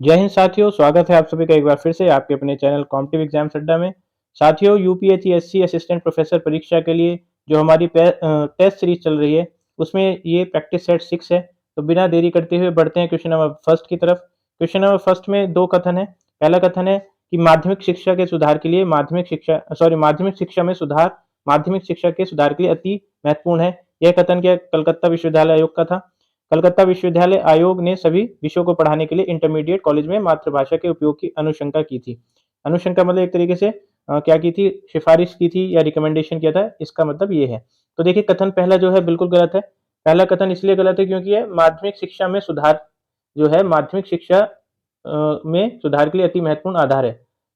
जय हिंद साथियों, स्वागत है आप सभी का एक बार फिर से आपके अपने चैनल कॉम्पिटिटिव एग्जाम्स अड्डा में। साथियों, यूपीएससी असिस्टेंट प्रोफेसर परीक्षा के लिए जो हमारी टेस्ट सीरीज चल रही है, उसमें ये प्रैक्टिस सेट 6 है। तो बिना देरी करते हुए बढ़ते हैं क्वेश्चन नंबर फर्स्ट की तरफ। क्वेश्चन नंबर फर्स्ट में दो कथन है। पहला कथन है कि माध्यमिक शिक्षा के सुधार के लिए माध्यमिक शिक्षा में सुधार माध्यमिक शिक्षा के सुधार के लिए अति महत्वपूर्ण है। यह कथन क्या कलकत्ता विश्वविद्यालय आयोग का था। कलकत्ता विश्वविद्यालय आयोग ने सभी विषयों को पढ़ाने के लिए इंटरमीडिएट कॉलेज में मातृभाषा के उपयोग की अनुशंसा की थी। अनुशंसा मतलब एक तरीके से क्या की थी, सिफारिश की थी या रिकमेंडेशन किया था, इसका मतलब ये है। तो देखिए कथन पहला जो है बिल्कुल गलत है। पहला कथन इसलिए गलत है क्योंकि ये माध्यमिक शिक्षा में सुधार जो है माध्यमिक शिक्षा में सुधार के लिए अति महत्वपूर्ण आधार है।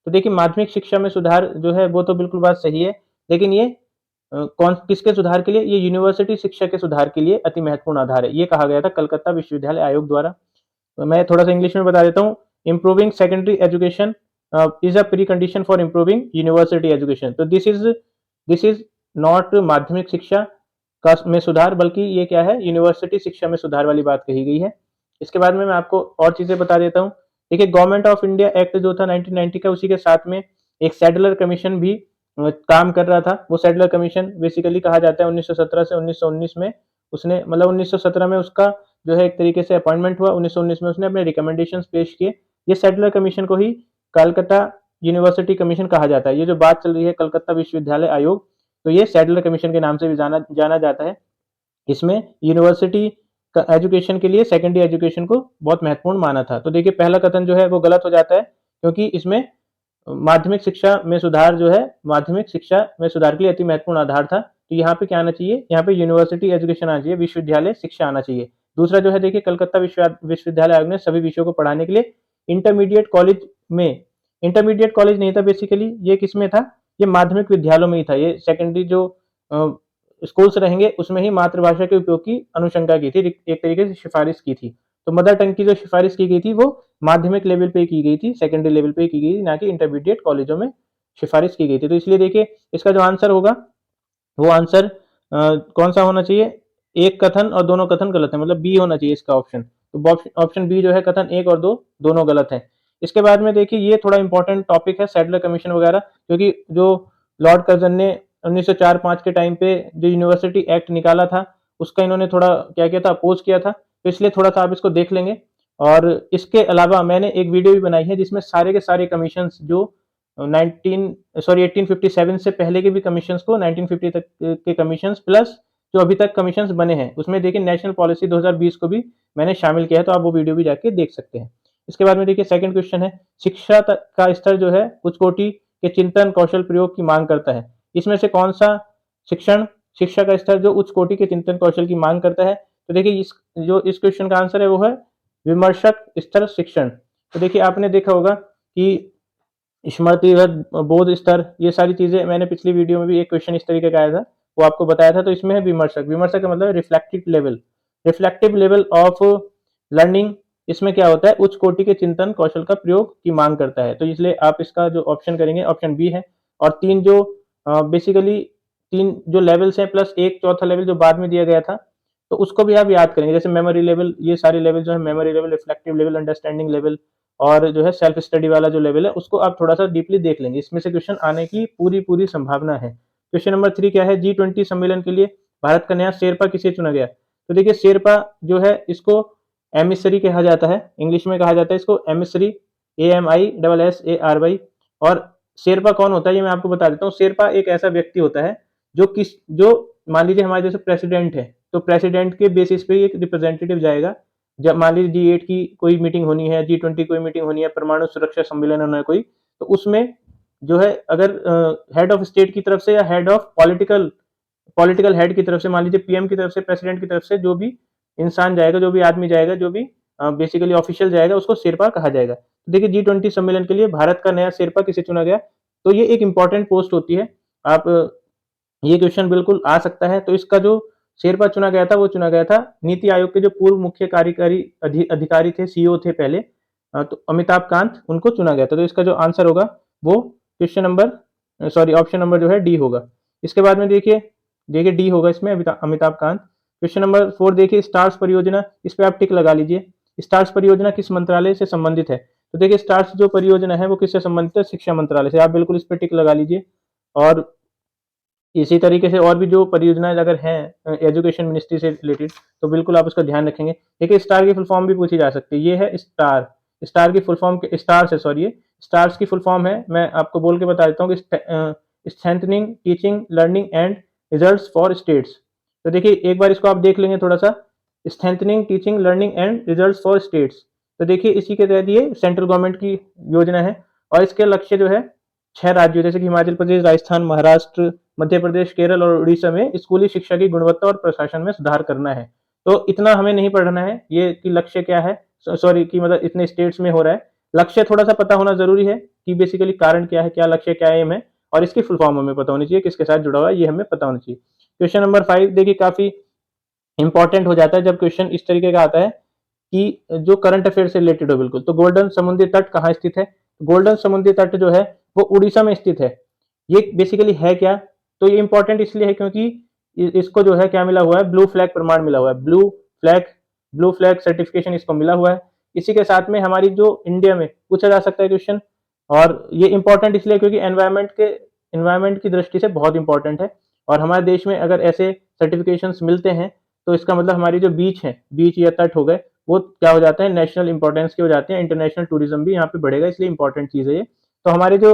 तो देखिए माध्यमिक शिक्षा में सुधार जो है वो तो बिल्कुल बात सही है, लेकिन ये कौन किसके सुधार के लिए, ये यूनिवर्सिटी शिक्षा के सुधार के लिए अति महत्वपूर्ण आधार है, ये कहा गया था कलकत्ता विश्वविद्यालय आयोग द्वारा। तो मैं थोड़ा सा इंग्लिश में बता देता हूँ। Improving secondary education is a pre condition for improving university education. तो दिस इज नॉट माध्यमिक शिक्षा का में सुधार, बल्कि ये क्या है, यूनिवर्सिटी शिक्षा में सुधार वाली बात कही गई है। इसके बाद में मैं आपको और चीजें बता देता हूँ। देखिए गवर्नमेंट ऑफ इंडिया एक्ट जो था 1990 का, उसी के साथ में एक सैडलर कमीशन भी काम कर रहा था। वो सैडलर कमीशन बेसिकली कहा जाता है 1917 से 1919 में उसने, मतलब 1917 में उसका जो है एक तरीके से अपॉइंटमेंट हुआ, 1919 में उसने अपने रिकमेंडेशंस पेश किए। ये सैडलर कमीशन को ही कलकत्ता यूनिवर्सिटी कमीशन कहा जाता है। ये जो बात चल रही है कलकत्ता विश्वविद्यालय आयोग, तो ये सैडलर कमीशन के नाम से भी जाना जाना जाता है। इसमें यूनिवर्सिटी का एजुकेशन के लिए सेकेंडरी एजुकेशन को बहुत महत्वपूर्ण माना था। तो देखिए पहला कथन जो है वो गलत हो जाता है, क्योंकि इसमें माध्यमिक शिक्षा में सुधार जो है माध्यमिक शिक्षा में सुधार के लिए अति महत्वपूर्ण आधार था। तो यहाँ पे क्या आना चाहिए, यहाँ पे यूनिवर्सिटी एजुकेशन आना चाहिए, विश्वविद्यालय शिक्षा आना चाहिए। दूसरा जो है देखिए कलकत्ता विश्वविद्यालय आयोग ने सभी विषयों को पढ़ाने के लिए इंटरमीडिएट कॉलेज में, इंटरमीडिएट कॉलेज नहीं था बेसिकली, ये किसमें था, ये माध्यमिक विद्यालयों में ही था। ये सेकेंडरी जो स्कूल्स रहेंगे उसमें ही मातृभाषा के उपयोग की अनुशंसा की थी, एक तरीके से सिफारिश की थी। तो मदर टंग की जो सिफारिश की गई थी वो माध्यमिक लेवल पे की गई थी, सेकेंडरी लेवल पे की गई थी, ना कि इंटरमीडिएट कॉलेजों में सिफारिश की गई थी। तो इसलिए देखिए इसका जो आंसर होगा वो आंसर कौन सा होना चाहिए, एक कथन और दोनों कथन गलत है, मतलब बी होना चाहिए इसका ऑप्शन। तो ऑप्शन बी जो है कथन एक और दो दोनों गलत है। इसके बाद में देखिए ये थोड़ा इंपॉर्टेंट टॉपिक है सैडलर कमीशन वगैरह, क्योंकि जो लॉर्ड कर्जन ने 1904-5 के टाइम पे जो यूनिवर्सिटी एक्ट निकाला था, उसका इन्होंने थोड़ा क्या किया था, अपोज किया था। तो इसलिए थोड़ा सा आप इसको देख लेंगे। और इसके अलावा मैंने एक वीडियो भी बनाई है जिसमें सारे के सारे कमीशन जो 1857 से पहले के भी कमीशन को 1950 तक के कमीशन प्लस जो अभी तक कमीशन बने हैं, उसमें देखिए नेशनल पॉलिसी 2020 को भी मैंने शामिल किया है, तो आप वो वीडियो भी जाके देख सकते हैं। इसके बाद में देखिए सेकंड क्वेश्चन है, शिक्षा का स्तर जो है उच्च कोटि के चिंतन कौशल प्रयोग की मांग करता है। इसमें से कौन सा शिक्षण शिक्षा का स्तर जो उच्च कोटि के चिंतन कौशल की मांग करता है? तो देखिए इस क्वेश्चन का आंसर है वो है विमर्शक स्तर शिक्षण। तो देखिए आपने देखा होगा कि स्मृति बोध स्तर, ये सारी चीजें मैंने पिछली वीडियो में भी एक क्वेश्चन इस तरीके का आया था, वो आपको बताया था। तो इसमें है विमर्शक, विमर्शक का मतलब रिफ्लेक्टिव लेवल ऑफ लर्निंग। इसमें क्या होता है, उच्च कोटि के चिंतन कौशल का प्रयोग की मांग करता है। तो इसलिए आप इसका जो ऑप्शन करेंगे ऑप्शन बी है। और तीन जो बेसिकली तीन जो लेवल्स हैं प्लस एक चौथा लेवल जो बाद में दिया गया था, तो उसको भी आप याद करेंगे। जैसे मेमोरी लेवल, ये सारे लेवल जो है memory level, reflective level, understanding level और जो है सेल्फ स्टडी वाला जो लेवल है, उसको आप थोड़ा सा डीपली देख लेंगे। इसमें से क्वेश्चन आने की पूरी पूरी संभावना है। क्वेश्चन नंबर 3 क्या है, G20 सम्मेलन के लिए भारत का नया शेरपा किसे चुना गया? तो देखिए शेरपा जो है इसको एमिसरी कहा जाता है, इंग्लिश में कहा जाता है इसको एमिसरी, AMISSARY। और शेरपा कौन होता है ये मैं आपको बता देता हूँ। शेरपा एक ऐसा व्यक्ति होता है जो मान लीजिए हमारे जैसे प्रेसिडेंट है, तो प्रेसिडेंट के बेसिस पे एक रिप्रेजेंटेटिव जाएगा। जब मान लीजिए G8 की कोई मीटिंग होनी है, G20 कोई मीटिंग होनी है, परमाणु सुरक्षा सम्मेलन होना है कोई, तो उसमें जो है अगर हेड ऑफ स्टेट की तरफ से या हेड ऑफ पॉलिटिकल हेड की तरफ से, मान लीजिए पीएम की तरफ से, प्रेसिडेंट की तरफ से जो भी इंसान जाएगा, जो भी आदमी जाएगा, जो भी बेसिकली ऑफिशियल जाएगा, उसको शेरपा कहा जाएगा। तो देखिए G20 सम्मेलन के लिए भारत का नया शेरपा किसे चुना गया? तो ये एक इंपॉर्टेंट पोस्ट होती है। आप ये क्वेश्चन बिल्कुल आ सकता है। तो इसका जो शेरपा चुना गया था वो चुना गया था नीति आयोग के जो पूर्व मुख्य कार्यकारी अधिकारी थे, सीईओ थे पहले, तो अमिताभ कांत, उनको चुना गया था। तो इसका जो आंसर होगा वो ऑप्शन नंबर जो है डी होगा। इसके बाद में देखिए देखिए डी होगा इसमें, अमिताभ कांत। क्वेश्चन नंबर 4 देखिए स्टार्स परियोजना, इस पे आप टिक लगा लीजिए। स्टार्स परियोजना किस मंत्रालय से संबंधित है? तो देखिए स्टार्स जो परियोजना है वो किससे संबंधित है? शिक्षा मंत्रालय से। आप बिल्कुल इस पे टिक लगा लीजिए। और इसी तरीके से और भी जो परियोजनाएं अगर हैं एजुकेशन मिनिस्ट्री से रिलेटेड, तो बिल्कुल आप उसका ध्यान रखेंगे। देखिए स्टार की फुल फॉर्म भी पूछी जा सकती है। ये है स्टार। स्टार की फुल फॉर्म स्टार से सॉरी ये स्टार्स की फुल फॉर्म है। मैं आपको बोल के बता देता हूँ कि strengthening teaching learning and results for states. तो देखिए एक बार इसको आप देख लेंगे थोड़ा सा, strengthening teaching learning and results for states. तो देखिए इसी के तहत ये सेंट्रल गवर्नमेंट की योजना है और इसके लक्ष्य जो है 6 राज्यों जैसे कि हिमाचल प्रदेश, राजस्थान, महाराष्ट्र, मध्य प्रदेश, केरल और उड़ीसा में स्कूली शिक्षा की गुणवत्ता और प्रशासन में सुधार करना है। तो इतना हमें नहीं पढ़ना है ये कि लक्ष्य क्या है, सॉरी कि मतलब इतने स्टेट्स में हो रहा है। लक्ष्य थोड़ा सा पता होना जरूरी है कि बेसिकली कारण क्या है, क्या लक्ष्य, क्या एम है, और इसकी फुल फॉर्म हमें पता होनी चाहिए, किसके साथ जुड़ा हुआ है ये हमें पता होना चाहिए। क्वेश्चन नंबर 5 देखिए काफी इंपॉर्टेंट हो जाता है जब क्वेश्चन इस तरीके का आता है कि जो करंट अफेयर से रिलेटेड हो बिल्कुल। तो गोल्डन समुद्री तट कहाँ स्थित है? गोल्डन समुद्री तट जो है वो उड़ीसा में स्थित है। ये बेसिकली है क्या? तो ये इंपॉर्टेंट इसलिए है क्योंकि इसको जो है क्या मिला हुआ है, ब्लू फ्लैग प्रमाण मिला हुआ है। ब्लू फ्लैग सर्टिफिकेशन इसको मिला हुआ है। इसी के साथ में हमारी जो इंडिया में पूछा जा सकता है क्वेश्चन, और ये इंपॉर्टेंट इसलिए क्योंकि एनवायरमेंट की दृष्टि से बहुत इंपॉर्टेंट है। और हमारे देश में अगर ऐसे सर्टिफिकेशंस मिलते हैं तो इसका मतलब हमारी जो बीच या तट हो गए वो क्या हो जाता है, नेशनल इंपॉर्टेंस के हो जाते हैं। इंटरनेशनल टूरिज्म भी यहाँ पे बढ़ेगा, इसलिए इंपॉर्टेंट चीज है ये। तो हमारे जो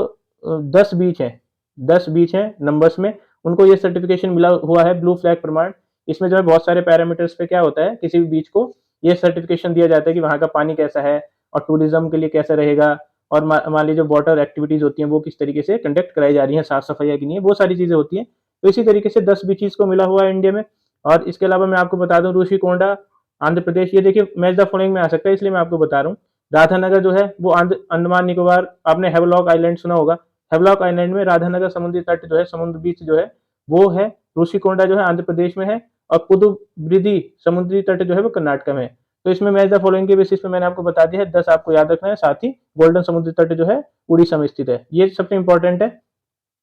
10 बीच है नंबर्स में, उनको ये सर्टिफिकेशन मिला हुआ है ब्लू फ्लैग प्रमाण। इसमें जो है बहुत सारे पैरामीटर्स पे क्या होता है, किसी भी बीच को ये सर्टिफिकेशन दिया जाता है कि वहाँ का पानी कैसा है और टूरिज्म के लिए कैसा रहेगा, और मान लीजिए वाटर एक्टिविटीज होती हैं वो किस तरीके से कंडक्ट कराई जा रही है, साफ सफाई की नहीं है, वो सारी चीजें होती हैं। तो इसी तरीके से 10 बीचीज को मिला हुआ है इंडिया में। और इसके अलावा मैं आपको बता दूं ऋषिकोंडा आंध्र प्रदेश, ये देखिए मैच द फॉलोइंग में आ सकता है इसलिए मैं आपको बता रहा हूँ। राधानगर जो है वो अंडमान निकोबार, आपने हेवलॉक आइलैंड सुना होगा। हेवलॉक आइलैंड में राधानगर समुद्री तट जो है, समुद्र बीच जो है वो है। ऋषिकोंडा जो है आंध्र प्रदेश में है। और पुदुब्रिदी समुद्री तट जो है वो कर्नाटक में है। तो इसमें मैच द फॉलोइंग के बेसिस पे मैंने आपको बता दिया है, 10 आपको याद रखना है। साथ ही गोल्डन समुद्री तट जो है उड़ीसा में स्थित है, ये सबसे इंपॉर्टेंट है,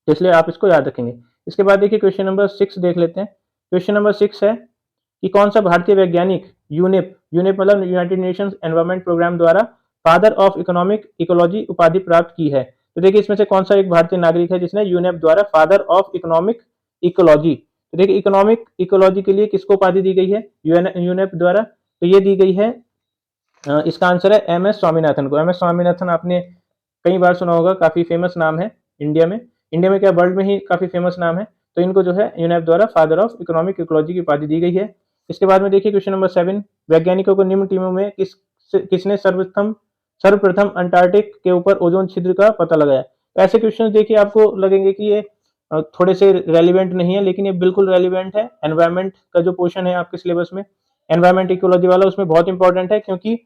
इसलिए आप इसको याद रखेंगे। इसके बाद देखिए क्वेश्चन नंबर 6 देख लेते हैं। क्वेश्चन नंबर 6 है कि कौन सा भारतीय वैज्ञानिक यूनिप यूनिप मतलब यूनाइटेड नेशंस एनवायरमेंट प्रोग्राम द्वारा फादर ऑफ इकोनॉमिक इकोलॉजी उपाधि प्राप्त की है? तो देखिए इसमें से कौन सा एक भारतीय नागरिक है जिसने यूनेप द्वारा फादर ऑफ इकोनॉमिक इकोलॉजी, तो देखिए इकोनॉमिक इकोलॉजी के लिए किसको उपाधि दी गई है यूनेप द्वारा? तो ये दी गई है, इसका आंसर है एम एस स्वामीनाथन को। एम एस स्वामीनाथन आपने कई बार सुना होगा, काफी फेमस नाम है इंडिया में। इंडिया में क्या, वर्ल्ड में ही काफी फेमस नाम है। तो इनको जो है यूनेप द्वारा फादर ऑफ इकोनॉमिक इकोलॉजी की उपाधि दी गई है। इसके बाद में देखिए क्वेश्चन नंबर 7, वैज्ञानिकों को निम्न टीमों में किसने सर्वप्रथम अंटार्कटिक के ऊपर ओजोन छिद्र का पता लगाया? तो ऐसे क्वेश्चन देखिए आपको लगेंगे कि ये थोड़े से रेलिवेंट नहीं है, लेकिन ये बिल्कुल रेलिवेंट है। एनवायरमेंट का जो पोर्शन है आपके सिलेबस में, एनवायरमेंट इकोलॉजी वाला, उसमें बहुत इंपॉर्टेंट है, क्योंकि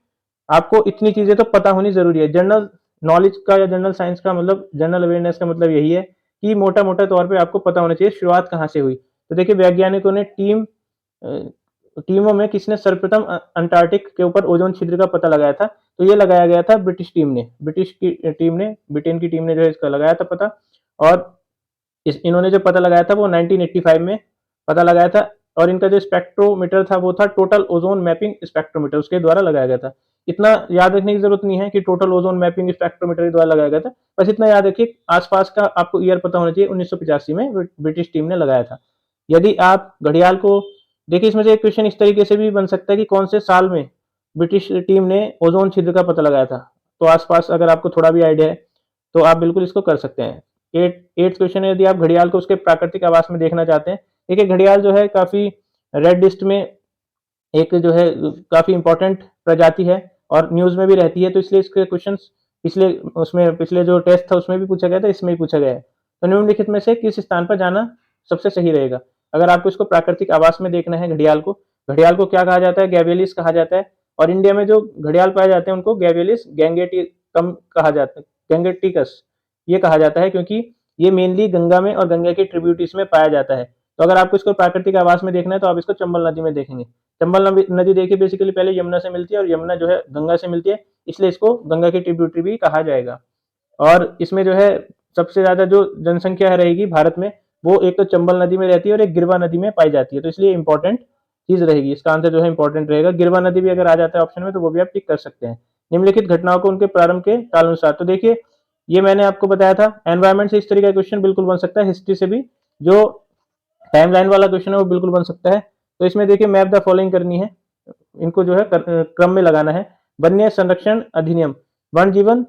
आपको इतनी चीजें तो पता होनी जरूरी है। जनरल नॉलेज का या जनरल साइंस का मतलब, जनरल अवेयरनेस का मतलब यही है कि मोटा मोटा तौर पे आपको पता होना चाहिए शुरुआत कहाँ से हुई। तो देखिए वैज्ञानिकों ने टीमों में किसने सर्वप्रथम अंटार्कटिक के ऊपर ओजोन छिद्र का पता लगाया था? तो ये लगाया गया था ब्रिटिश टीम ने। ब्रिटेन की टीम ने जो है इसका लगाया था पता। और इन्होंने जो पता लगाया था वो 1985 में पता लगाया था। और इनका जो स्पेक्ट्रोमीटर था वो था टोटल ओजोन मैपिंग स्पेक्ट्रोमीटर, उसके द्वारा लगाया गया था। इतना याद रखने की जरूरत नहीं है कि टोटल ओजोन मैपिंग स्पेक्ट्रोमीटर के द्वारा लगाया गया था, बस इतना याद रखिए आसपास का आपको ईयर पता होना चाहिए। 1985 में ब्रिटिश टीम ने लगाया था। यदि आप घड़ियाल को देखिए, इसमें से एक क्वेश्चन इस तरीके से भी बन सकता है कि कौन से साल में ब्रिटिश टीम ने ओजोन छिद्र का पता लगाया था। तो आसपास अगर आपको थोड़ा भी आइडिया है तो आप बिल्कुल इसको कर सकते हैं। एट्थ क्वेश्चन है, यदि आप घड़ियाल को उसके प्राकृतिक आवास में देखना चाहते हैं। देखिए घड़ियाल जो है काफी रेड लिस्ट में एक जो है काफी इंपॉर्टेंट प्रजाति है और न्यूज में भी रहती है, तो इसलिए इसके क्वेश्चन पिछले जो टेस्ट था उसमें भी पूछा गया था, इसमें भी पूछा गया है। तो निम्नलिखित में से किस स्थान पर जाना सबसे सही रहेगा? अगर आपको इसको प्राकृतिक आवास में देखना है घड़ियाल को क्या कहा जाता है? गैवियलिस कहा जाता है। और इंडिया में जो घड़ियाल पाए जाते हैं उनको गैवियलिस गैंगेटिकम कहा जाता है, गैंगेटिकस ये कहा जाता है, क्योंकि ये मेनली गंगा में और गंगा के ट्रिब्यूटरीज में पाया जाता है। तो अगर आपको इसको प्राकृतिक आवास में देखना है तो आप इसको चंबल नदी में देखेंगे। चंबल नदी देखिए बेसिकली पहले यमुना से मिलती है और यमुना जो है गंगा से मिलती है, इसलिए इसको गंगा की ट्रिब्यूटरी भी कहा जाएगा। और इसमें जो है सबसे ज्यादा जो जनसंख्या रहेगी भारत में, वो एक तो चंबल नदी में रहती है और एक गिरवा नदी में पाई जाती है, तो इसलिए इंपॉर्टेंट चीज रहेगी, इसका आंसर जो है इंपॉर्टेंट रहेगा। गिरवा नदी भी अगर आ जाता है ऑप्शन में तो वो भी आप टिक कर सकते हैं। निम्नलिखित घटनाओं को उनके प्रारंभ के काल अनुसार, तो देखिए ये मैंने आपको बताया था, एनवायरमेंट से इस तरीके का क्वेश्चन बिल्कुल बन सकता है, हिस्ट्री से भी जो टाइमलाइन वाला क्वेश्चन है वो बिल्कुल बन सकता है। तो इसमें देखिए मैप द फॉलोइंग करनी है, इनको जो है क्रम में लगाना है। वन्य संरक्षण अधिनियम, वन जीवन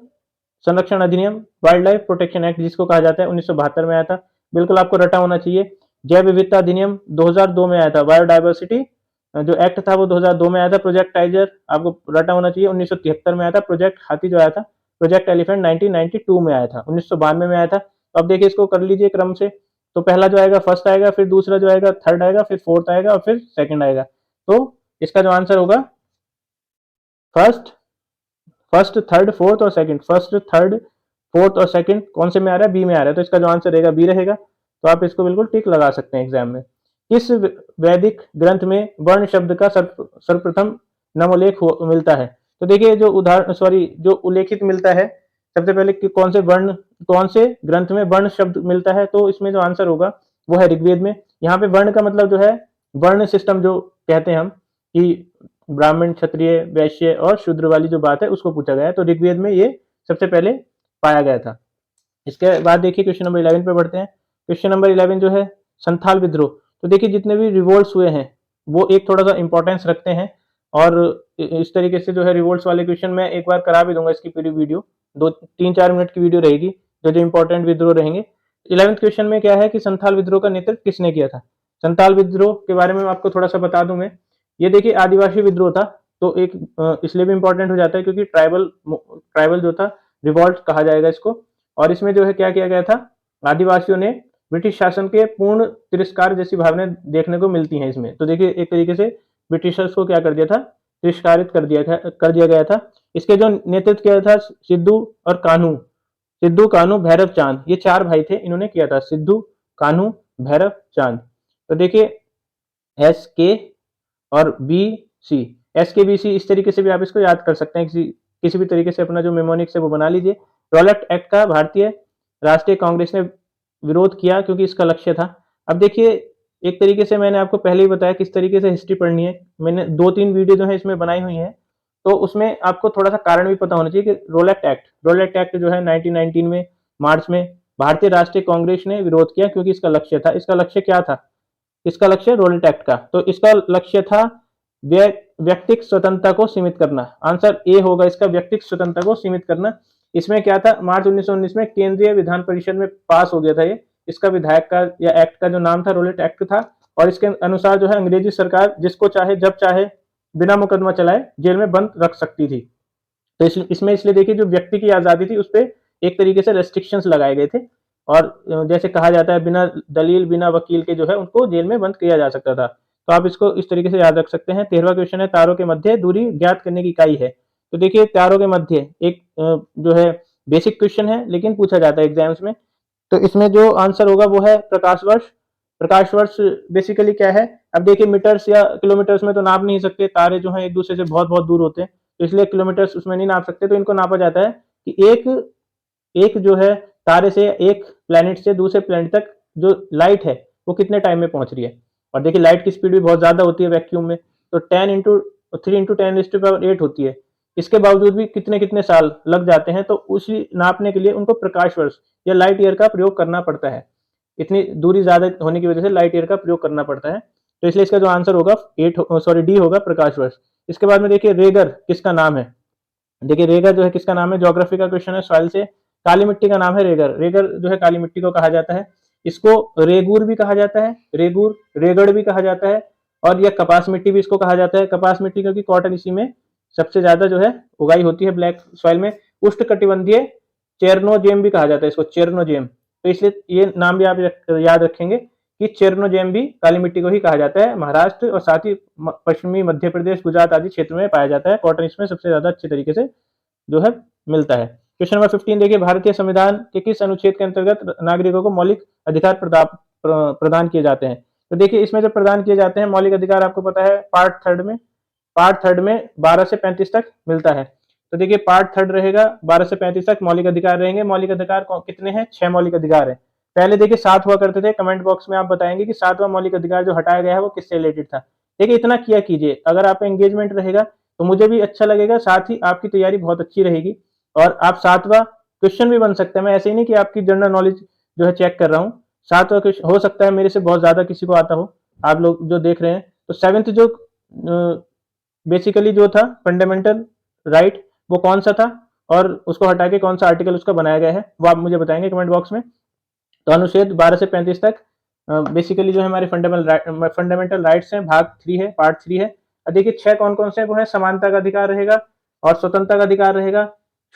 संरक्षण अधिनियम, वाइल्ड लाइफ प्रोटेक्शन एक्ट जिसको कहा जाता है 1972 में आया था, बिल्कुल आपको रटा होना चाहिए। जैव विविधता अधिनियम 2002 में आया था, बायोडाइवर्सिटी जो एक्ट था वो 2002 में आया था। प्रोजेक्ट टाइगर आपको रटा होना चाहिए, 1973 में आया था। प्रोजेक्ट हाथी जो आया था, प्रोजेक्ट एलिफेंट 1992 में आया था, 1992 में आया था। तो अब देखिए इसको कर लीजिए क्रम से, तो पहला जो आएगा फर्स्ट आएगा, फिर दूसरा जो आएगा थर्ड आएगा, फिर फोर्थ आएगा और फिर सेकंड आएगा। तो इसका जो आंसर होगा फर्स्ट, फर्स्ट थर्ड फोर्थ और सेकंड, फर्स्ट थर्ड फोर्थ और सेकंड कौन से में आ रहा है, बी में आ रहा है, तो इसका जो आंसर रहेगा बी रहेगा। तो आप इसको बिल्कुल टिक लगा सकते हैं एग्जाम में। किस वैदिक ग्रंथ में वर्ण शब्द का सर्वप्रथम नामोल्लेख मिलता है, तो देखिए जो उदाहरण सॉरी जो उल्लेखित मिलता है सबसे पहले कि कौन से वर्ण, कौन से ग्रंथ में वर्ण शब्द मिलता है, तो इसमें जो आंसर होगा वो है ऋग्वेद में। यहाँ पे वर्ण का मतलब जो है वर्ण सिस्टम जो कहते हैं हम कि ब्राह्मण क्षत्रिय वैश्य और शूद्र वाली जो बात है उसको पूछा गया है, तो ऋग्वेद में ये सबसे पहले पाया गया था। इसके बाद देखिए क्वेश्चन नंबर 11 पे बढ़ते हैं। क्वेश्चन नंबर 11 जो है संथाल विद्रोह, तो देखिए जितने भी रिवोल्ट्स हुए हैं वो एक थोड़ा सा इंपॉर्टेंस रखते हैं, और इस तरीके से जो है रिवोल्ट्स वाले क्वेश्चन मैं एक बार करा भी दूंगा, इसकी पूरी वीडियो 2-3-4 मिनट की वीडियो रहेगी, जो जो इंपॉर्टेंट विद्रोह रहेंगे। 11th क्वेश्चन में क्या है कि संथाल विद्रोह का नेतृत्व किसने किया था। संथाल विद्रोह के बारे में आपको थोड़ा सा बता दूं मैं, ये देखिए आदिवासी विद्रोह था, तो एक इसलिए भी इंपॉर्टेंट हो जाता है क्योंकि ट्राइबल ट्राइबल जो था रिवॉल्ट कहा जाएगा इसको। और इसमें जो है क्या किया गया था, आदिवासियों ने ब्रिटिश शासन के पूर्ण तिरस्कार जैसी भावनाएं देखने को मिलती हैं इसमें। तो देखिए एक तरीके से ब्रिटिशर्स को क्या कर दिया था, तिरस्कारित कर दिया गया था। इसके जो नेतृत्व किया था सिद्धू और कान्हू, सिद्धू कान्हू भैरव चांद, ये 4 भाई थे, इन्होंने किया था, सिद्धू कान्हू भैरव चांद। तो देखिए एस के और बी सी, एस के बी सी इस तरीके से भी आप इसको याद कर सकते हैं, किसी भी तरीके से अपना जो मेमोनिक्स है वो बना लीजिए। रॉलेट एक्ट का भारतीय राष्ट्रीय कांग्रेस ने विरोध किया क्योंकि इसका लक्ष्य था। अब देखिए एक तरीके से मैंने आपको पहले ही बताया किस तरीके से हिस्ट्री पढ़नी है, मैंने 2-3 वीडियो जो है इसमें बनाई हुई है, तो उसमें आपको थोड़ा सा कारण भी पता होना चाहिए कि रोलेट एक्ट जो है 1919 में मार्च में भारतीय राष्ट्रीय कांग्रेस ने विरोध किया क्योंकि इसका लक्ष्य था। इसका लक्ष्य क्या था, इसका लक्ष्य रोलेट एक्ट का, तो इसका लक्ष्य था व्यक्तिक स्वतंत्रता को सीमित करना। आंसर ए होगा इसका, व्यक्तिक स्वतंत्रता को सीमित करना। इसमें क्या था, मार्च 1919 में केंद्रीय विधान परिषद में पास हो गया था ये, इसका विधायक का या एक्ट का जो नाम था रोलेट एक्ट था। और इसके अनुसार जो है अंग्रेजी सरकार जिसको चाहे जब चाहे बिना मुकदमा चलाए जेल में बंद रख सकती थी। तो इसमें इसलिए देखिए जो व्यक्ति की आजादी थी उस पर एक तरीके से रेस्ट्रिक्शंस लगाए गए थे, और जैसे कहा जाता है बिना दलील बिना वकील के जो है उनको जेल में बंद किया जा सकता था। तो आप इसको इस तरीके से याद रख सकते हैं। 13वां क्वेश्चन है तारों के मध्य दूरी ज्ञात करने की इकाई है। तो देखिए तारों के मध्य एक जो है बेसिक क्वेश्चन है लेकिन पूछा जाता है एग्जाम्स में, तो इसमें जो आंसर होगा वो है प्रकाश वर्ष। प्रकाश वर्ष बेसिकली क्या है, अब देखिए मीटर्स या किलोमीटर्स में तो नाप नहीं सकते, तारे जो है एक दूसरे से बहुत बहुत दूर होते हैं, तो इसलिए किलोमीटर्स उसमें नहीं नाप सकते, तो इनको नापा जाता है कि एक एक जो है तारे से एक प्लेनेट से दूसरे प्लेनेट तक जो लाइट है वो कितने टाइम में पहुंच रही है। और देखिए लाइट की स्पीड भी बहुत ज्यादा होती है वैक्यूम में, तो 10 × 3 × 10⁸ होती है। इसके बावजूद भी कितने कितने साल लग जाते हैं, तो उसी नापने के लिए उनको प्रकाश वर्ष या लाइट ईयर का प्रयोग करना पड़ता है। इतनी दूरी ज्यादा होने की वजह से लाइट ईयर का प्रयोग करना पड़ता है। तो इसलिए इसका जो आंसर होगा डी होगा प्रकाश वर्ष। इसके बाद में देखिए रेगर किसका नाम है, देखिए रेगर जो है किसका नाम है, ज्योग्राफी का क्वेश्चन है, सॉइल से। काली मिट्टी का नाम है रेगर, रेगर जो है काली मिट्टी को कहा जाता है। इसको रेगूर भी कहा जाता है, रेगूर रेगड़ भी कहा जाता है, और यह कपास मिट्टी भी इसको कहा जाता है। कपास मिट्टी क्योंकि कॉटन इसी में सबसे ज्यादा जो है उगाई होती है ब्लैक सॉइल में। उष्ण कटिबंधीय चेरनोजेम भी कहा जाता है इसको, चेरनोजेम, तो इसलिए ये नाम भी आप याद रखेंगे कि चेरनोजेम भी काली मिट्टी को ही कहा जाता है। महाराष्ट्र और साथ ही पश्चिमी मध्य प्रदेश गुजरात आदि क्षेत्र में पाया जाता है। कॉटन इसमें सबसे ज्यादा अच्छे तरीके से जो है मिलता है। क्वेश्चन नंबर 15 देखिए भारतीय संविधान के किस अनुच्छेद के अंतर्गत नागरिकों को मौलिक अधिकार प्रदान किए जाते हैं। तो देखिए इसमें जो प्रदान किए जाते हैं मौलिक अधिकार आपको पता है पार्ट थर्ड में 12 से 35 तक मिलता है। तो देखिए पार्ट थर्ड रहेगा 12 से 35 तक मौलिक अधिकार रहेंगे। मौलिक अधिकार कितने हैं, 6 मौलिक अधिकार है। पहले देखिए 7 हुआ करते थे, कमेंट बॉक्स में आप बताएंगे कि 7वां मौलिक अधिकार जो हटाया गया है वो किससे रिलेटेड था। देखिए इतना किया कीजिए, अगर आप एंगेजमेंट रहेगा तो मुझे भी अच्छा लगेगा, साथ ही आपकी तैयारी बहुत अच्छी रहेगी और आप 7वां क्वेश्चन भी बन सकते हैं। मैं ऐसे ही नहीं कि आपकी जनरल नॉलेज जो है चेक कर रहा हूँ, 7वां क्वेश्चन हो सकता है मेरे से बहुत ज़्यादा किसी को आता हो, आप लोग जो देख रहे हैं। तो 7th जो बेसिकली जो था फंडामेंटल राइट, वो कौन सा था और उसको हटा के कौन सा आर्टिकल उसका बनाया गया है, वो आप मुझे बताएंगे कमेंट बॉक्स में। तो अनुच्छेद 12 से 35 तक बेसिकली जो है हमारे फंडामेंटल राइट्स हैं, भाग 3 है, पार्ट 3 है। अब देखिए 6 कौन कौन से हैं, वो है समानता का अधिकार रहेगा और स्वतंत्रता का अधिकार रहेगा,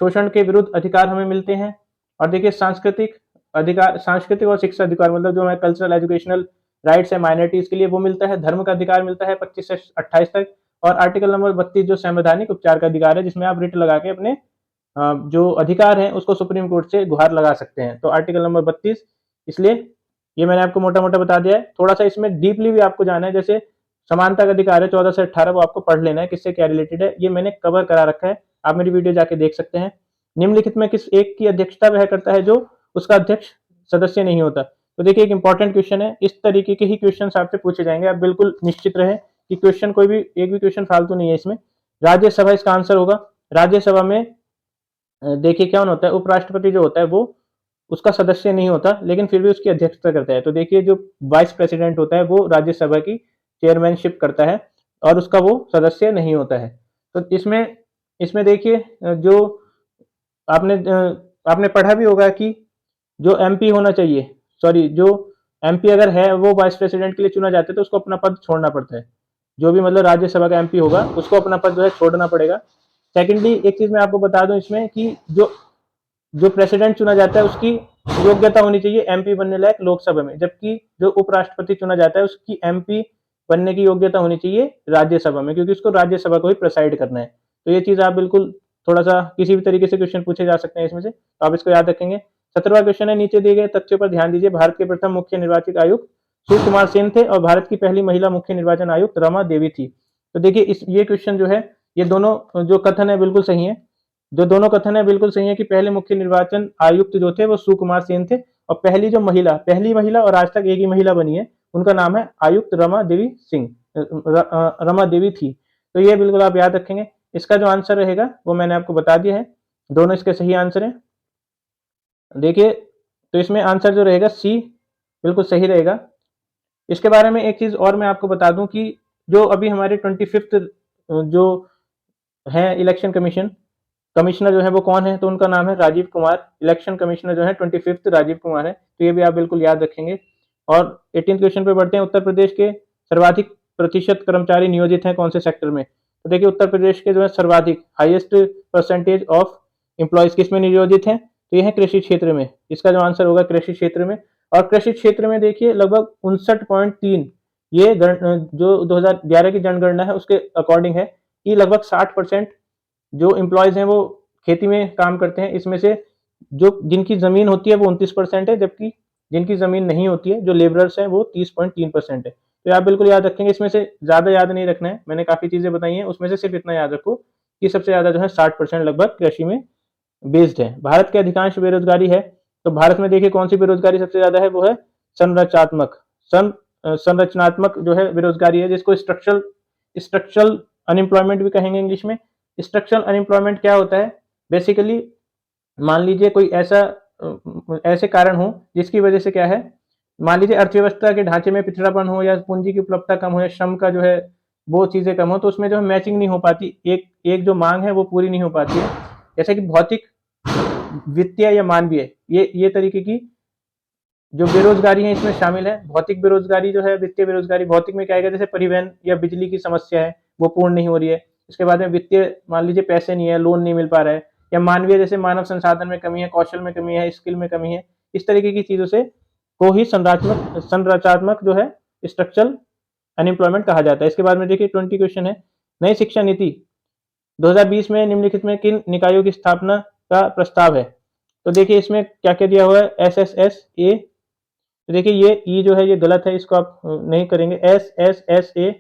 शोषण के विरुद्ध अधिकार हमें मिलते हैं, और देखिए सांस्कृतिक अधिकार, सांस्कृतिक और शिक्षा अधिकार मतलब जो है कल्चरल एजुकेशनल राइट्स है माइनॉरिटीज के लिए वो मिलता है, धर्म का अधिकार मिलता है 25 से 28 तक, और आर्टिकल नंबर 32 जो संवैधानिक उपचार का अधिकार है, जिसमें आप रिट लगा के अपने जो अधिकार है उसको सुप्रीम कोर्ट से गुहार लगा सकते हैं। तो आर्टिकल नंबर 32, इसलिए ये मैंने आपको मोटा मोटा बता दिया है। थोड़ा सा इसमें डीपली भी आपको जाना है, जैसे समानता का अधिकार है 14 से 18, वो आपको पढ़ लेना है किससे क्या रिलेटेड है, ये मैंने कवर करा रखा है, आप मेरी वीडियो जाके देख सकते हैं। निम्नलिखित में किस एक की अध्यक्षता वह करता है जो उसका अध्यक्ष सदस्य नहीं होता। तो देखिए एक इंपॉर्टेंट क्वेश्चन है, इस तरीके के ही क्वेश्चन आपसे पूछे जाएंगे, आप बिल्कुल निश्चित रहे कि क्वेश्चन कोई भी एक भी क्वेश्चन फालतू नहीं है इसमें। राज्यसभा इसका आंसर होगा। राज्यसभा में देखिए क्या होता है, उपराष्ट्रपति जो होता है वो उसका सदस्य नहीं होता, लेकिन फिर भी उसकी अध्यक्षता करता है। तो देखिए जो वाइस प्रेसिडेंट होता है वो राज्यसभा की चेयरमैनशिप करता है और उसका वो सदस्य नहीं होता है। तो इसमें इसमें देखिए जो आपने पढ़ा भी होगा कि जो एमपी होना चाहिए, सॉरी जो एमपी अगर है वो वाइस प्रेसिडेंट के लिए चुना जाता है तो उसको अपना पद छोड़ना पड़ता है। जो भी मतलब राज्यसभा का एमपी होगा उसको अपना पद जो है छोड़ना पड़ेगा। सेकेंडली एक चीज मैं आपको बता दूं इसमें कि जो जो प्रेसिडेंट चुना जाता है उसकी योग्यता होनी चाहिए एमपी बनने लायक लोकसभा में, जबकि जो उपराष्ट्रपति चुना जाता है उसकी एमपी बनने की योग्यता होनी चाहिए राज्यसभा में, क्योंकि उसको राज्यसभा को ही प्रेसाइड करना है। तो ये चीज आप बिल्कुल थोड़ा सा किसी भी तरीके से क्वेश्चन पूछे जा सकते हैं इसमें से, तो आप इसको याद रखेंगे। 17वां क्वेश्चन है, नीचे दिए गए तथ्यों पर ध्यान दीजिए। भारत के प्रथम मुख्य निर्वाचित आयुक्त सुकुमार सेन थे और भारत की पहली महिला मुख्य निर्वाचन आयुक्त रमा देवी थी। तो देखिए इस ये क्वेश्चन जो है, ये दोनों जो कथन है बिल्कुल सही है, जो दोनों कथन है बिल्कुल सही है कि पहले मुख्य निर्वाचन आयुक्त जो थे वो सुकुमार सेन थे, और पहली जो महिला, पहली महिला और आज तक एक ही महिला बनी है, उनका नाम है आयुक्त रमा देवी सिंह, रमा देवी थी। तो ये बिल्कुल आप याद रखेंगे। इसका जो आंसर रहेगा वो मैंने आपको बता दिया है, दोनों इसके सही आंसर हैं। देखिए तो इसमें आंसर जो रहेगा सी बिल्कुल सही रहेगा। इसके बारे में एक चीज और मैं आपको बता दूं कि जो अभी हमारे 25th जो है इलेक्शन कमिश्नर जो है वो कौन है, तो उनका नाम है राजीव कुमार। इलेक्शन कमिश्नर जो है 25th राजीव कुमार है, तो ये भी आप बिल्कुल याद रखेंगे। और 18th क्वेश्चन पे बढ़ते हैं। उत्तर प्रदेश के सर्वाधिक प्रतिशत कर्मचारी नियोजित हैं कौन से सेक्टर में। तो देखिए उत्तर प्रदेश के जो है सर्वाधिक हाईएस्ट परसेंटेज ऑफ एम्प्लॉयज किस में नियोजित हैं, तो ये है कृषि क्षेत्र में। इसका जो आंसर होगा कृषि क्षेत्र में। और कृषि क्षेत्र में देखिए लगभग 59.3, ये जो 2011 की जनगणना है उसके अकॉर्डिंग है कि लगभग 60% जो एम्प्लॉयज हैं वो खेती में काम करते हैं। इसमें से जो जिनकी जमीन होती है वो 29% है, जबकि जिनकी जमीन नहीं होती है जो लेबरर्स हैं वो 30.3% है। तो आप बिल्कुल याद रखेंगे, इसमें से ज्यादा याद नहीं रखना है, मैंने काफी चीजें बताई हैं उसमें से सिर्फ इतना याद रखो कि सबसे ज्यादा जो है 60% लगभग कृषि में बेस्ड है। भारत के अधिकांश बेरोजगारी है, तो भारत में देखिए कौन सी बेरोजगारी सबसे ज्यादा है, वो है संरचनात्मक संरचनात्मक जो है बेरोजगारी है, जिसको स्ट्रक्चरल स्ट्रक्चरल अनएम्प्लॉयमेंट भी कहेंगे इंग्लिश में। स्ट्रक्चरल अनएम्प्लॉयमेंट क्या होता है, बेसिकली मान लीजिए कोई ऐसे कारण हो जिसकी वजह से क्या है, मान लीजिए अर्थव्यवस्था के ढांचे में पिछड़ापन हो या पूंजी की उपलब्धता कम हो या श्रम का जो है वो चीजें कम हो, तो उसमें जो है मैचिंग नहीं हो पाती, एक एक जो मांग है वो पूरी नहीं हो पाती है। जैसे कि भौतिक, वित्तीय या मानवीय, ये तरीके की जो बेरोजगारी है इसमें शामिल है। भौतिक बेरोजगारी जो है, वित्तीय बेरोजगारी, भौतिक में क्या आएगा, जैसे परिवहन या बिजली की समस्या है वो पूर्ण नहीं हो रही है। इसके बाद में वित्तीय, मान लीजिए पैसे नहीं है, लोन नहीं मिल पा रहा है। या मानवीय, जैसे मानव संसाधन में कमी है, कौशल में कमी है, स्किल में कमी है। इस तरीके की चीजों से को ही संरचनात्मक जो है स्ट्रक्चरल अनएम्प्लॉयमेंट कहा जाता है। इसके बाद में देखिए 20 क्वेश्चन है, नई शिक्षा नीति 2020 में निम्नलिखित में किन निकायों की स्थापना का प्रस्ताव है। तो देखिए इसमें क्या क्या दिया हुआ है, SSSA। तो देखिए ये ई जो है ये गलत है, इसको आप नहीं करेंगे, SSSA।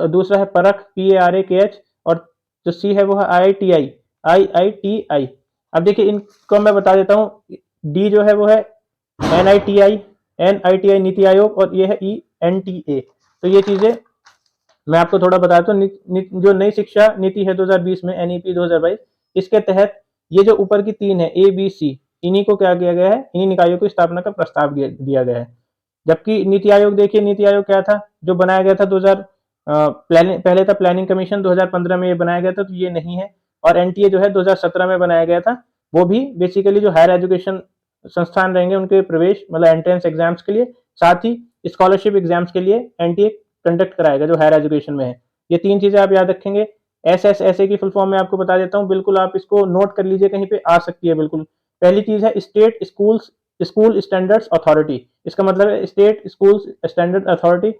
दूसरा है परख, PARAKH। और जो सी है वो है IITI। अब देखिए इनको मैं बता देता हूँ। डी जो है वो है NITI नीति आयोग, और ये है ENTA। तो ये चीजें मैं आपको थोड़ा बताता हूँ, जो नई शिक्षा नीति है 2020 में, एनईपी 2022, इसके तहत ये जो ऊपर की 3 है, ए, बी, सी, इन्हीं को क्या किया गया है, इन्हीं निकायों की स्थापना का प्रस्ताव दिया गया है। जबकि नीति आयोग देखिए, नीति आयोग क्या था, जो बनाया गया था 2000, पहले था प्लानिंग कमीशन, 2015 में ये बनाया गया था, तो ये नहीं है। और एनटीए जो है 2017 में बनाया गया था, वो भी बेसिकली जो हायर एजुकेशन संस्थान रहेंगे उनके प्रवेश मतलब एंट्रेंस एग्जाम्स के लिए, साथ ही स्कॉलरशिप एग्जाम्स के लिए एनटीए कंडक्ट कराएगा जो हायर एजुकेशन में है। ये 3 चीजें आप याद रखेंगे। एसएसएसए की फुल फॉर्म में आपको बता देता हूँ, बिल्कुल आप इसको नोट कर लीजिए, कहीं पे आ सकती है बिल्कुल। पहली चीज है स्टेट स्कूल स्टैंडर्ड्स अथॉरिटी, इसका मतलब है स्टेट स्कूल स्टैंडर्ड अथॉरिटी।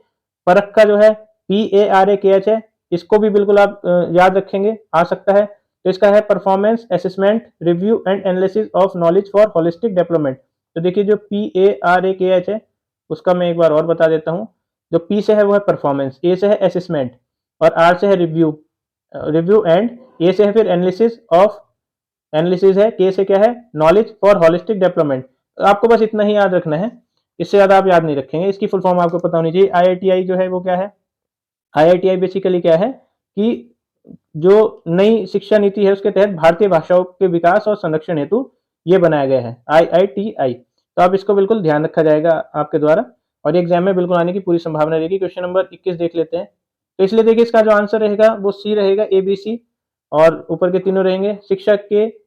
परख का जो है PARAKH है, इसको भी बिल्कुल आप याद रखेंगे, आ सकता है। तो इसका है performance assessment review and analysis of knowledge for holistic development. तो देखिए जो PARAKH है, उसका मैं एक बार और बता देता हूँ। जो P से है वो है परफॉर्मेंस, A से है असेसमेंट, और R से है रिव्यू, एंड A से है फिर एनालिसिस ऑफ, एनालिसिस है, K से क्या है, नॉलेज फॉर होलिस्टिक डेवलपमेंट। आपको बस इतना ही याद रखना है, इससे ज्यादा आप याद नहीं रखेंगे। इसकी फुल फॉर्म आपको पता होनी चाहिए। IITI जो है वो क्या है, IITI बेसिकली क्या है कि जो नई शिक्षा नीति है उसके तहत भारतीय भाषाओं के विकास और संरक्षण हेतु ये बनाया गया है, IITI। तो आप इसको बिल्कुल ध्यान रखा जाएगा आपके द्वारा, और एग्जाम में बिल्कुल आने की पूरी संभावना रहेगी। क्वेश्चन नंबर 21 देख लेते हैं। तो इसलिए देखिए इसका जो आंसर रहेगा वो सी रहेगा, ABC, और ऊपर के तीनों रहेंगे।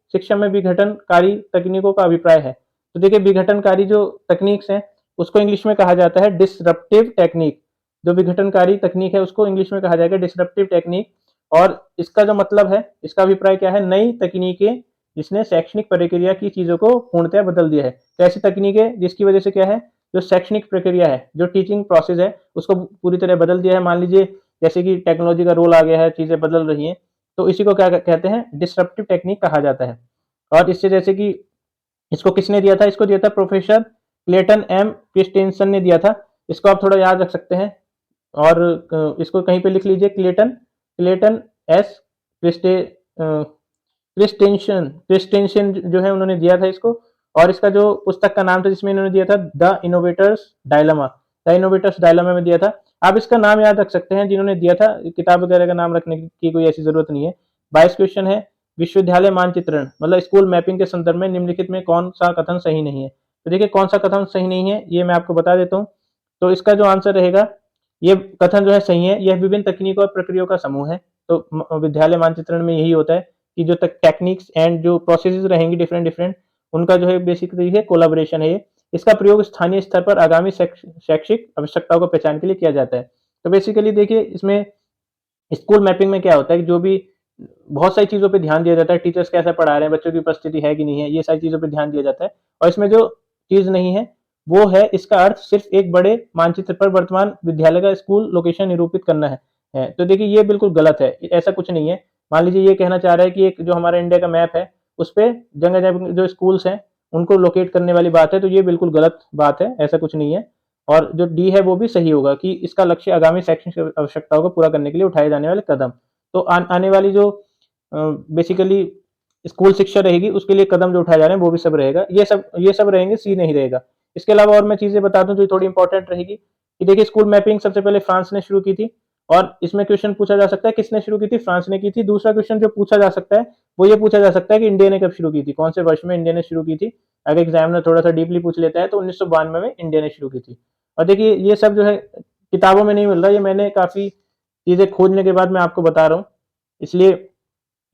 शिक्षा में विघटनकारी तकनीकों का अभिप्राय है। तो देखिए विघटनकारी जो तकनीक्स हैं उसको इंग्लिश में कहा जाता है डिसरप्टिव टेक्निक। जो विघटनकारी तकनीक है उसको इंग्लिश में कहा जाएगा डिसरप्टिव टेक्निक। और इसका जो मतलब है, इसका अभिप्राय क्या है, नई तकनीकें जिसने शैक्षणिक प्रक्रिया की चीजों को पूर्णतः बदल दिया है। तो ऐसी तकनीकें जिसकी वजह से क्या है, जो शैक्षणिक प्रक्रिया है, जो टीचिंग प्रोसेस है, उसको पूरी तरह बदल दिया है। मान लीजिए जैसे कि टेक्नोलॉजी का रोल आ गया है, चीजें बदल रही हैं, तो इसी को क्या कहते हैं, डिसरप्टिव टेक्निक कहा जाता है। और इससे जैसे कि इसको किसने दिया था, इसको दिया था प्रोफेसर क्लेटन M क्रिस्टेंसन ने दिया था। इसको आप थोड़ा याद रख सकते हैं, और इसको कहीं पे लिख लीजिए, क्लेटन क्लेटन एस क्रिस्टे क्रिस्टेंशन क्रिस्टेंशन जो है उन्होंने दिया था इसको। और इसका जो पुस्तक का नाम था जिसमें इन्होंने दिया था, द इनोवेटर्स डायलमा में दिया था। आप इसका नाम याद रख सकते हैं जिन्होंने दिया था, किताब वगैरह का नाम रखने की कोई ऐसी जरूरत नहीं है। 22 क्वेश्चन है, विश्वविद्यालय मानचित्रण मतलब स्कूल मैपिंग के संदर्भ में निम्नलिखित में कौन सा कथन सही नहीं है। तो देखिए कौन सा कथन सही नहीं है ये मैं आपको बता देता हूँ। तो इसका जो आंसर रहेगा, ये कथन जो है सही है, यह विभिन्न तकनीकों और प्रक्रियाओं का समूह है। तो विद्यालय मानचित्रण में यही होता है कि जो तक टेक्निक्स एंड जो प्रोसेसेस रहेंगी डिफरेंट डिफरेंट, उनका जो है बेसिकली है कोलाबोरेशन है ये। इसका प्रयोग स्थानीय स्तर पर आगामी शैक्षिक आवश्यकताओं को पहचान के लिए किया जाता है। तो बेसिकली देखिए इसमें स्कूल मैपिंग में क्या होता है कि जो भी बहुत सारी चीजों पे ध्यान दिया जाता है, टीचर्स कैसा पढ़ा रहे हैं, बच्चों की उपस्थिति है कि नहीं है, ये सारी चीजों पे ध्यान दिया जाता है। और इसमें जो चीज नहीं है वो है इसका अर्थ सिर्फ एक बड़े मानचित्र पर वर्तमान विद्यालय का स्कूल लोकेशन निरूपित करना है। तो देखिए ये बिल्कुल गलत है, ऐसा कुछ नहीं है। मान लीजिए ये कहना चाह रहा है कि एक जो हमारा इंडिया का मैप है उस पर जगह जगह जो स्कूल्स हैं उनको लोकेट करने वाली बात है, तो ये बिल्कुल गलत बात है, ऐसा कुछ नहीं है। और जो डी है वो भी सही होगा कि इसका लक्ष्य आगामी शैक्षणिक आवश्यकताओं को पूरा करने के लिए उठाए जाने वाले कदम। तो आने वाली जो बेसिकली स्कूल शिक्षा रहेगी उसके लिए कदम जो उठाए जा रहे हैं वो भी सब रहेगा, ये सब रहेंगे, सी नहीं रहेगा। इसके अलावा और मैं चीजें बता दूं जो थोड़ी इंपॉर्टेंट रहेगी कि देखिए स्कूल मैपिंग सबसे पहले फ्रांस ने शुरू की थी। और इसमें क्वेश्चन पूछा जा सकता है किसने शुरू की थी, फ्रांस ने की थी। दूसरा क्वेश्चन जो पूछा जा सकता है वो ये पूछा जा सकता है कि इंडिया ने कब शुरू की थी, कौन से वर्ष में इंडिया ने शुरू की थी। अगर एग्जामिनर थोड़ा सा डीपली पूछ लेता है तो 1992 में इंडिया ने शुरू की थी। और देखिए ये सब जो है किताबों में नहीं मिल रहा, ये मैंने काफी चीजें खोजने के बाद मैं आपको बता रहा हूँ, इसलिए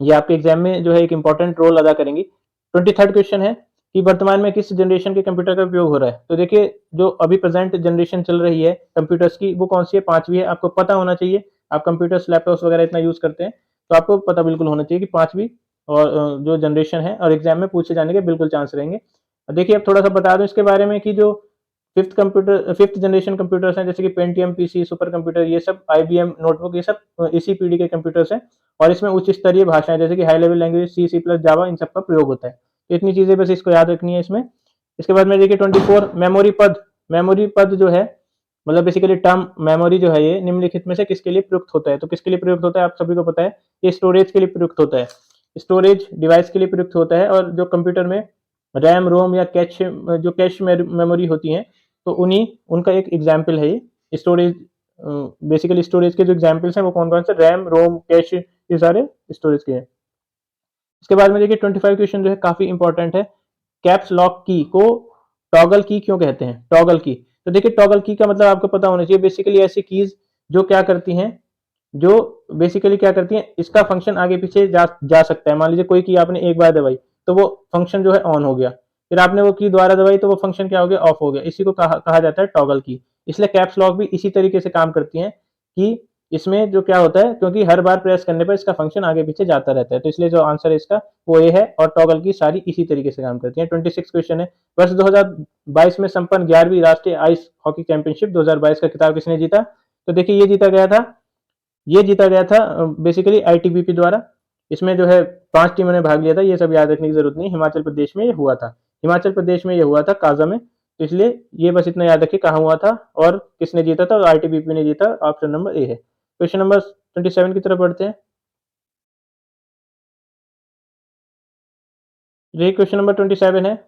ये आपके एग्जाम में जो है एक इंपॉर्टेंट रोल अदा करेंगी। 23rd क्वेश्चन है कि वर्तमान में किस जनरेशन के कंप्यूटर का उपयोग हो रहा है। तो देखिए जो अभी प्रेजेंट जनरेशन चल रही है कंप्यूटर्स की वो कौन सी है, 5वीं है। आपको पता होना चाहिए, आप कंप्यूटर्स लैपटॉप्स वगैरह इतना यूज करते हैं तो आपको पता बिल्कुल होना चाहिए कि 5वीं और जो जनरेशन है, और एग्जाम में पूछे जाने के बिल्कुल चांस रहेंगे। देखिए अब थोड़ा सा बता दूं इसके बारे में कि जो फिफ्थ जनरेशन कंप्यूटर्स हैं जैसे कि पेंटियम पीसी, सुपर कंप्यूटर, ये सब IBM नोटबुक, ये सब इसी पीढ़ी के कंप्यूटर्स हैं। और इसमें उच्च स्तरीय भाषाएं जैसे कि हाई लेवल लैंग्वेज C++ जावा, इन सब का प्रयोग होता है। तो इतनी चीजें बस इसको याद रखनी है इसमें। इसके बाद में देखिए 24 मेमोरी पद जो है मतलब बेसिकली टर्म मेमोरी जो है ये निम्नलिखित में से किसके लिए प्रयुक्त होता है। तो किसके लिए प्रयुक्त होता है आप सभी को पता है, ये स्टोरेज के लिए प्रयुक्त होता है, स्टोरेज डिवाइस के लिए प्रयुक्त होता है। और जो कंप्यूटर में रैम रोम या कैश मेमोरी होती है तो उन्हीं उनका एक एग्जाम्पल है ये स्टोरेज बेसिकली स्टोरेज के जो एग्जाम्पल्स हैं वो कौन कौन से, रैम, रोम, कैश, ये सारे स्टोरेज के हैं। इसके बाद में देखिए 25 क्वेश्चन जो है काफी इंपॉर्टेंट है। कैप्स लॉक की को टॉगल की क्यों कहते हैं? टॉगल की, तो देखिए टॉगल की का मतलब आपको पता होना चाहिए। बेसिकली ऐसी कीज जो क्या करती हैं, जो बेसिकली क्या करती हैं, इसका फंक्शन आगे पीछे जा सकता है। मान लीजिए कोई की आपने एक बार दबाई तो वो फंक्शन जो है ऑन हो गया, फिर आपने वो की दोबारा दबाई तो वो फंक्शन क्या हो गया, ऑफ हो गया। इसी को कहा जाता है टॉगल की। इसलिए कैप्स लॉक भी इसी तरीके से काम करती हैं कि इसमें जो क्या होता है, क्योंकि हर बार प्रेस करने पर इसका फंक्शन आगे पीछे जाता रहता है, तो इसलिए जो आंसर है इसका वो ए है। और टॉगल की सारी इसी तरीके से काम करती हैं। 26 क्वेश्चन है। वर्ष 2022 में संपन्न 11वीं राष्ट्रीय आइस हॉकी चैंपियनशिप 2022 का खिताब किसने जीता? तो देखिए ये जीता गया था बेसिकली आईटीबीपी द्वारा। इसमें जो है 5 टीमों ने भाग लिया था। ये सब याद रखने की जरूरत नहीं। हिमाचल प्रदेश में ये हुआ था, हिमाचल प्रदेश में ये हुआ था, काजा में। तो इसलिए ये बस इतना याद रखिए कहाँ हुआ था और किसने जीता था, और आईटीबीपी ने जीता। ऑप्शन नंबर ए है। क्वेश्चन नंबर 27 की तरफ बढ़ते हैं। ये क्वेश्चन नंबर 27 है।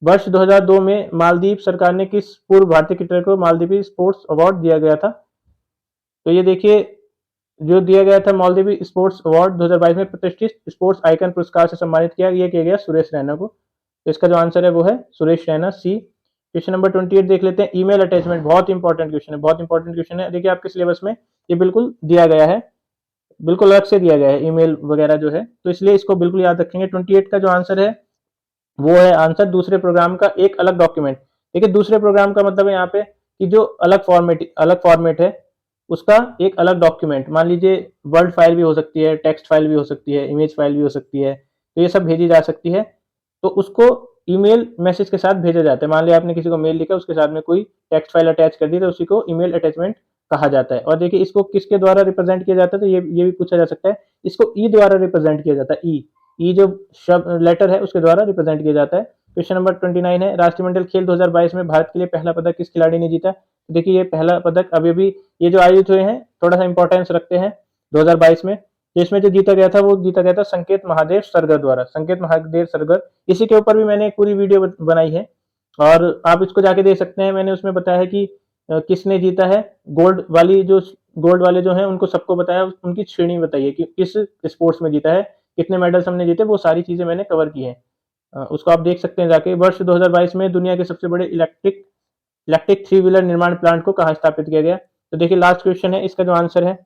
वर्ष 2002 में मालदीव सरकार ने किस पूर्व भारतीय क्रिकेटर को मालदीवी स्पोर्ट्स अवार्ड दिया गया था? तो ये देखिए जो दिया गया था मालदीवी स्पोर्ट्स अवार्ड 2022 में प्रतिष्ठित स्पोर्ट्स आइकन पुरस्कार से सम्मानित किया गया सुरेश रैना को। तो इसका जो आंसर है वो है सुरेश रैना, सी। क्वेश्चन नंबर 28 देख लेते हैं। ईमेल अटैचमेंट बहुत इंपॉर्टेंट क्वेश्चन है, बहुत इंपॉर्टेंट क्वेश्चन है। देखिए आपके सिलेबस में ये बिल्कुल दिया गया है, बिल्कुल अलग से दिया गया है ईमेल वगैरह जो है, तो इसलिए इसको बिल्कुल याद रखेंगे। 28 का जो आंसर है वो है आंसर दूसरे प्रोग्राम का एक अलग डॉक्यूमेंट। देखिए दूसरे प्रोग्राम का मतलब है यहाँ पे कि जो अलग फॉर्मेट है उसका एक अलग डॉक्यूमेंट। मान लीजिए वर्ड फाइल भी हो सकती है, टेक्स्ट फाइल भी हो सकती है, इमेज फाइल भी हो सकती है, तो ये सब भेजी जा सकती है। तो उसको ईमेल मैसेज के साथ भेजा जाता है। मान लिया आपने किसी को मेल लिखा, उसके साथ में कोई टेक्स्ट फाइल अटैच कर दी, तो उसी को ईमेल अटैचमेंट कहा जाता है। और देखिए इसको किसके द्वारा रिप्रेजेंट किया जाता है, तो ये भी पूछा जा सकता है। इसको ई द्वारा रिप्रेजेंट किया जाता है। ई जो शब्द लेटर है उसके द्वारा रिप्रेजेंट किया जाता है। क्वेश्चन नंबर 29 है। राष्ट्रमंडल खेल 2022 में भारत के लिए पहला पदक किस खिलाड़ी ने जीता? तो देखिए ये पहला पदक अभी ये जो आयोजित हुए हैं थोड़ा सा इंपॉर्टेंस रखते हैं 2022 में। तो इसमें जो जीता गया था वो जीता गया था संकेत महादेव सरगर द्वारा, संकेत महादेव सरगर। इसी के ऊपर भी मैंने एक पूरी वीडियो बनाई है और आप इसको जाके देख सकते हैं। मैंने उसमें बताया है कि किसने जीता है। गोल्ड वाले जो हैं उनको सबको बताया, उनकी श्रेणी बताइए कि किस स्पोर्ट्स में जीता है, कितने मेडल्स हमने जीते, वो सारी चीजें मैंने कवर की हैं। उसको आप देख सकते हैं जाके। वर्ष 2022 में दुनिया के सबसे बड़े इलेक्ट्रिक 3 व्हीलर निर्माण प्लांट को कहाँ स्थापित किया गया? तो देखिए लास्ट क्वेश्चन है, इसका जो आंसर है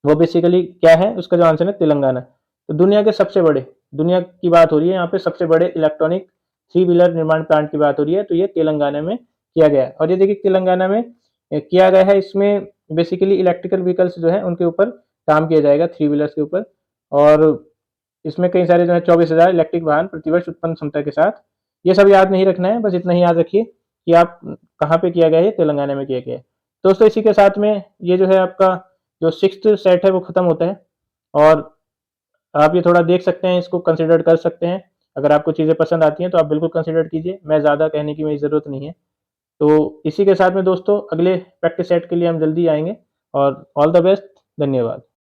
वो बेसिकली क्या है, उसका जो आंसर है तेलंगाना। तो दुनिया के सबसे बड़े, दुनिया की बात हो रही है यहाँ पे, सबसे बड़े इलेक्ट्रॉनिक 3 व्हीलर निर्माण प्लांट की बात हो रही है, तो ये तेलंगाना में किया गया है। और ये देखिए तेलंगाना में किया गया है। इसमें बेसिकली इलेक्ट्रिकल व्हीकल्स जो है उनके ऊपर काम किया जाएगा, 3 व्हीलर्स के ऊपर। और इसमें कई सारे जो है 24,000 इलेक्ट्रिक वाहन प्रतिवर्ष उत्पन्न क्षमता के साथ। ये सब याद नहीं रखना है, बस इतना ही याद रखिए कि आप कहाँ पे किया गया है, तेलंगाना में किया गया है। दोस्तों इसी के साथ में ये जो है आपका जो 6th सेट है वो खत्म होता है। और आप ये थोड़ा देख सकते हैं, इसको कंसिडर कर सकते हैं। अगर आपको चीज़ें पसंद आती हैं तो आप बिल्कुल कंसिडर कीजिए। मैं ज़्यादा कहने की मेरी ज़रूरत नहीं है। तो इसी के साथ में दोस्तों अगले प्रैक्टिस सेट के लिए हम जल्दी आएंगे। और ऑल द बेस्ट। धन्यवाद।